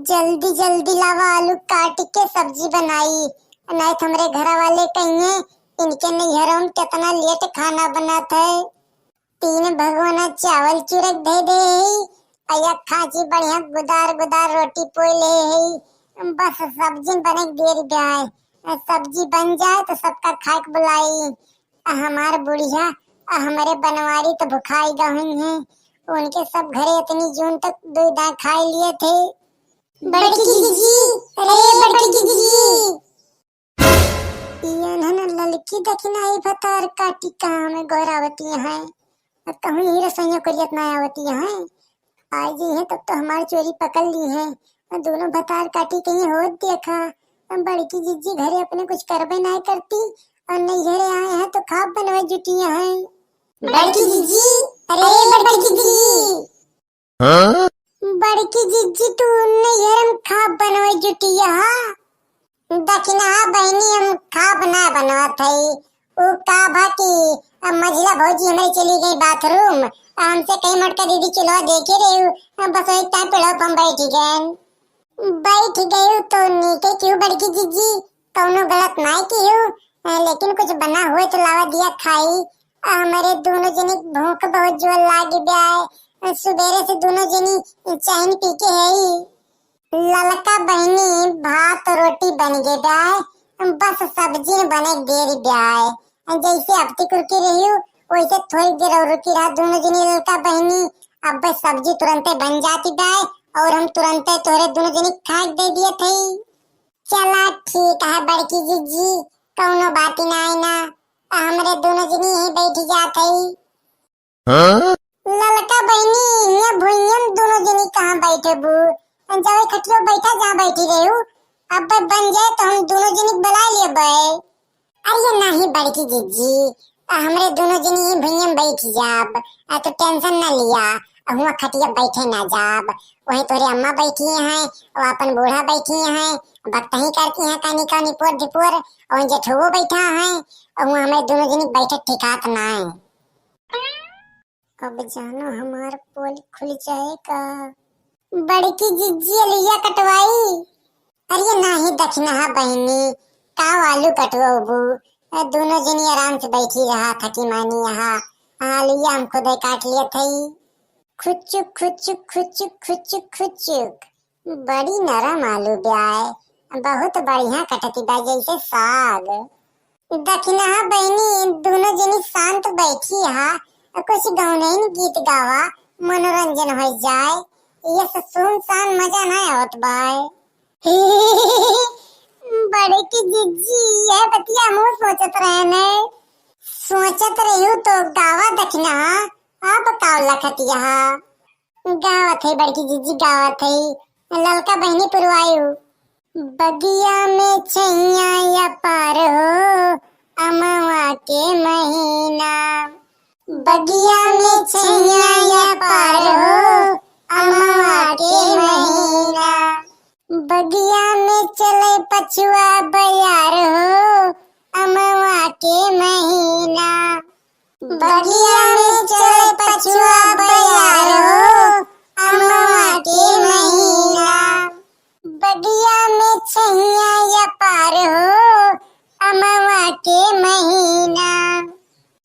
जल्दी जल्दी लावा आलू काट के सब्जी बनाई। नहीं तो हमरे घर वाले कहिए इनके नैहरों में कितना लेट खाना बनत है। 3 भगोना चावल चुरक दे दे अया खाची बढ़िया गुदार गुदार रोटी पोई ले है। बस सब्जी बने देर ब्याह सब्जी बन जाए तो सबका खाए के बुलाई। हमार बुढ़िया हमारे बनवारी तो भुखाई गई है। उनके सब घरे इतनी जून तक दूध खाए लिए थे। बड़की जीजी, अरे बड़की जीजी, ये ना ललकी दखिना आई भतार काटी कहाँ में गौरावती है। कहूँ ही रसोइयों करियत ना आवती है। आई जी है तब तो हमारी चोरी पकड़ ली है। दोनों भतार काटी कहीं हो देखा। बड़की जीजी घरे अपने कुछ करबे नहीं करती और नहीं घरे आए हैं तो खाप बनवाई जुटिया है। बड़की जीजी, अरे बड़की जीजी, बड़की जीजी तू नैहर में खाप बनवाई जुटिया दखिना बहनी हम खाप ना बनवत है। वो का भाती मझिला भौजी हमारी चली गई बाथरूम। हमसे कई मटका दीदी चुलवा देखे रहे बस एक टाइम पे हम बैठ गए तो नीचे क्यों बड़की जीजी कौनो गलत नहीं की लेकिन कुछ बना हुए तो लावा दिया खाई। हमारे दोनों जनी भूख बहुत जोर लागी ब्याह। सुबेरे से दोनों जनी चाय पी के है। ललका बहनी भात रोटी बन गए ब्याह। बस सब्जी बने देर ब्याह। जैसे अब तक रुकी रही हूँ वैसे थोड़ी देर और रुकी रहा। दोनों जनी ललका बहनी अब बस सब्जी तुरंत बन जाती ब्याह और हम तुरंत तोरे दोनों जनी खा दे दिए थे। चला ठीक है बड़की जीजी कौनो बात नहीं ना हमरे दोनों जनी यही बैठ जात है। ललका बहनी ये भुइयन दोनों जनी कहाँ बैठे बू जावे खटियो बैठा जहाँ बैठी रही हूँ। अब बन जाए तो हम दोनों जनी बुला लिए बे। अरे नहीं बड़की जीजी हमरे दोनों जनी यही भुइयन बैठ जाब तो टेंशन ना लिया। हुआ खटिया बैठे ना जाब वही तोरे अम्मा बैठी हैं और अपन बूढ़ा बैठी हैं बकतही करती हैं कानी कानी पोर ढिपोर और जेठुओ बैठा है और हमें दोनों जनी बैठे ठिकात ना है। अब जानो हमार पोल खुल जाएगा। बड़की जिज्जी लिया कटवाई। अरे नहीं दखना बहनी का आलू कटवाबू दोनों जनी आराम से बैठी रहा थकी मानी यहाँ लिया हम खुद काट लिए थे। खुचुक खुचुक खुचुक खुचुक खुचुक बड़ी नरम आलू ब्याह बहुत बढ़िया कटती बा जैसे साग। दखना बहनी दोनों जनी शांत बैठी है कुछ गाउन गीत गावा मनोरंजन हो जाए। ये सुनसान मजा नहीं आवत बाय। बड़े की जिज्जी ये बतिया मुँह सोचत रहे ने सोचत रही तो गावा दखना आप काव लखतिया गावत है बड़की जीजी गावत है। ललका बहनी पुरवायु बगिया में छैया या पार हो अमवा के महीना। बगिया में छैया या पार हो अमवा के महीना। बगिया में चले पछुआ बयार हो अमवा के महीना। बगिया में चले पछुआ बयार हो अमवा के महीना। बगिया में छैया या पार हो अमवा के महीना।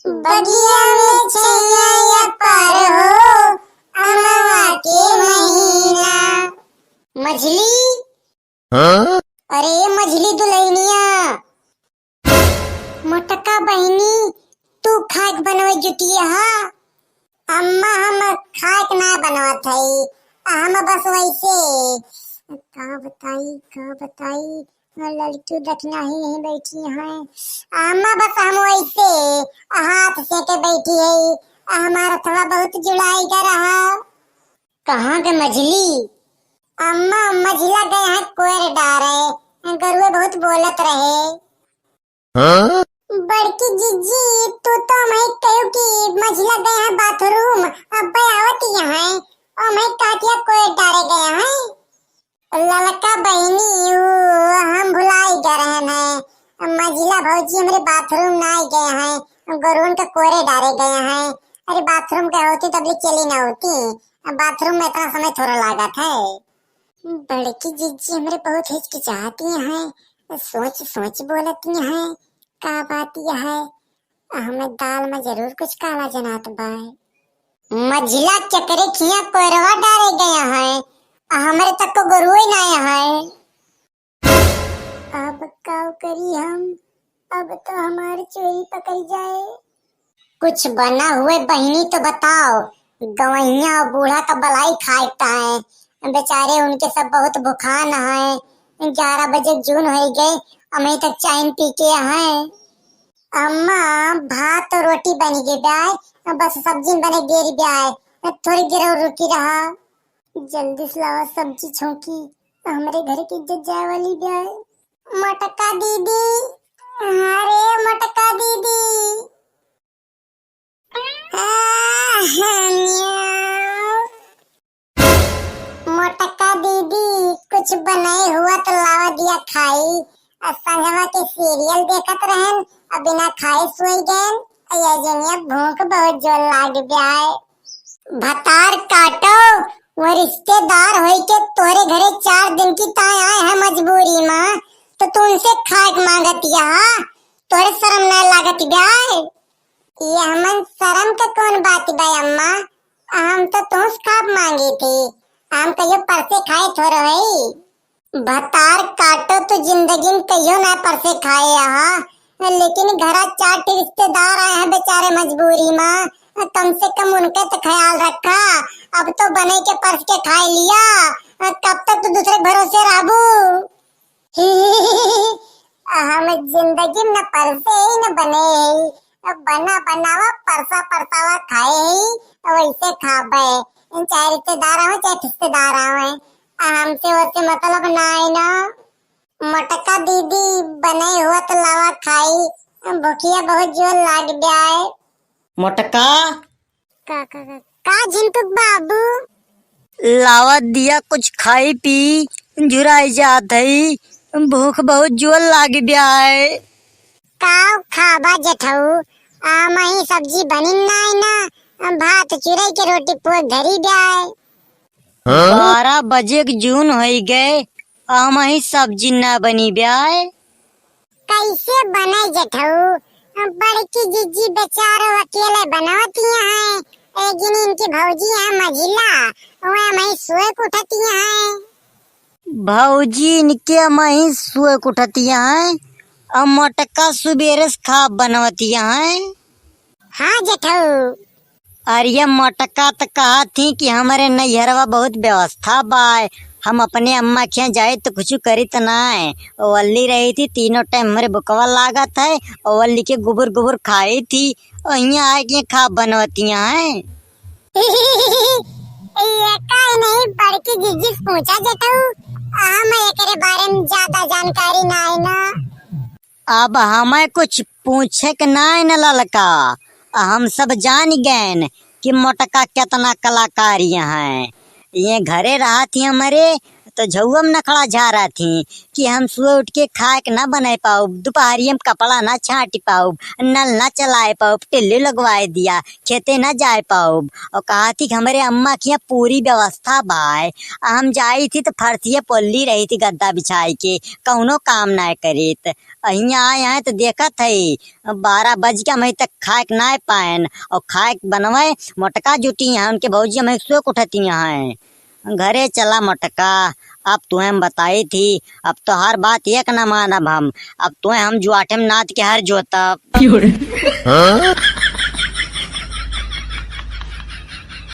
बगिया में छैया या पार हो अमवा के महीना। मछली अरे मछली दुलैनिया मोटका बहनी तू खाक बनवे जुटिया अम्मा हम खाक ना बनवत है। हम बस वैसे का बताई लड़की दखना ही यहीं बैठी है। अम्मा बस हम वैसे हाथ से के बैठी है। हमारा थोड़ा बहुत जुड़ाई कर रहा। कहाँ के मछली अम्मा मझिला गए हैं कोयर डारे गरुए बहुत बोलत रहे। बड़की जीजी तू तो मैं कहू कि मझिला गए हैं बाथरूम अब आवत यहाँ और मैं काटिया कोयर डारे गए हैं। ललका बहनी हम भुलाई गए हैं मझिला भौजी हमारे बाथरूम ना गए हैं गरुन के कोरे डारे गए हैं। अरे बाथरूम के होती तब चली ना होती बाथरूम में इतना समय थोड़ा लागत है। बड़की जीजी हमरे बहुत हिचकिचाती हैं, सोच सोच बोलती हैं। का बात यह है, हमें दाल में जरूर कुछ काला जनात बाय। मझिला चक्रे खिया कोरवा डाले गया है, हमरे तक को गुरुए ना है। अब का करी हम, अब तो हमारी चोरी पकड़ी जाए। कुछ बना हुए बहनी तो बताओ, गवैया और बूढ़ा तो बलाई खाता है, बेचारे उनके सब बहुत भुखान है। 11 बजे जून हो गए, अभी तक चाय पी के हैं। अम्मा भात और रोटी बनी गई ब्याय, बस सब्जी बने गेरी ब्याय, थोड़ी देर रुकी रहा। जल्दी से लावा सब्जी छोंकी, हमारे घर की इज्जत जाए वाली ब्याय। मटका दीदी, अरे मटका दीदी। मोटका दीदी कुछ बनाए हुआ तो लावा दिया खाई। संगवा के सीरियल देखत रहन, बिना खाए सोई गए। ये जनिया भूख बहुत जोर लाग ब्याय। भतार काटो, वो रिश्तेदार होई के तोरे घरे 4 दिन की ताय आए है मजबूरी में, तो तू उनसे खाक मांगत या, तोरे शर्म न लागत ब्याय। ये हमन शर्म का कौन बात बा अम्मा, हम तो तुस खाप मांगी थी, हम कहियो परसे खाए थोड़ो है। भतार काटो तो जिंदगी में कहियो ना परसे खाए यहाँ, लेकिन घरा 4 रिश्तेदार आए हैं बेचारे मजबूरी में, कम से कम उनका तो ख्याल रखा। अब तो बने के परस के खाए लिया, कब तक तो दूसरे भरोसे रहबू। हम जिंदगी में न परसे ही न बने ही, बना बनावा परसा परसावा खाए ही, वैसे खाबे। चाहे रिश्तेदार आवे चाहे रिश्तेदार आवे, हमसे वैसे मतलब ना है ना। मटका दीदी बने हुआ तो लावा खाई, भूखिया बहुत जोर लाग ब्याय। मोटका का झिंटुक बाबू, लावा दिया कुछ खाई पी, झुराई जात है, भूख बहुत जोर लाग ब्याय। काव खाबा जठऊ, मही सब्जी बनी ना, भात चुरई के रोटी पोर धरी ब्याय। 12 बजे जून हो गए, ही सब्जी ना बनी ब्याय। कैसे बने जठऊ, बड़की जीजी बेचारो अकेले बनावती हैं, लेकिन इनकी भौजी है मझिला, वह मही सोए उठती हैं। भौजी इनके मही सुए उठतिया हैं, और मोटका सुबेरे से खा बनवती हैं। हाँ जठऊ। अरे मोटका तो कहा थी कि हमारे नैहरवा बहुत व्यवस्था बाय, हम अपने अम्मा के यहाँ जाए तो कुछ करी तो ना है। वल्ली रही थी, तीनों टाइम हमारे बुकवा लागत है, और वल्ली के गुबुर गुबुर खाई थी, और यहाँ आए के खा बनवतिया हैं। ये काहे नहीं बड़की जीजी से पूछा जठऊ, हमें एकरे बारे में ज्यादा जानकारी ना है ना। अब हमें कुछ पूछे के ना है न ललका, हम सब जान गए कि मोटका कितना कलाकारी हैं। ये घरे रहा थी हमारे, तो झुआ में नखड़ा जा रहा थी कि हम सुबह उठ के खाए के ना बना पाऊ, दोपहरी हम कपड़ा ना छाट पाऊ, नल ना चलाए पाऊ, टिल्लू लगवाए दिया, खेते ना जाए पाऊ। और कहा थी कि हमारे अम्मा की यहाँ पूरी व्यवस्था बाय। हम जाई थी तो फर्थिया पोल्ली रही थी गद्दा बिछाई के, कौनो काम ना करीत। अहिया आए हैं तो देखत है 12 बज के हम तक खाए के ना पाएन, और खाए बनवाए मोटका जुटी हैं, उनके भौजी हमें सोक उठती हैं। घरे चला मोटका, अब तुम्हें बताई थी, अब तो हर बात एक न मानब हम, अब तुम्हें हम जुआठे में नाथ के हर जोतब।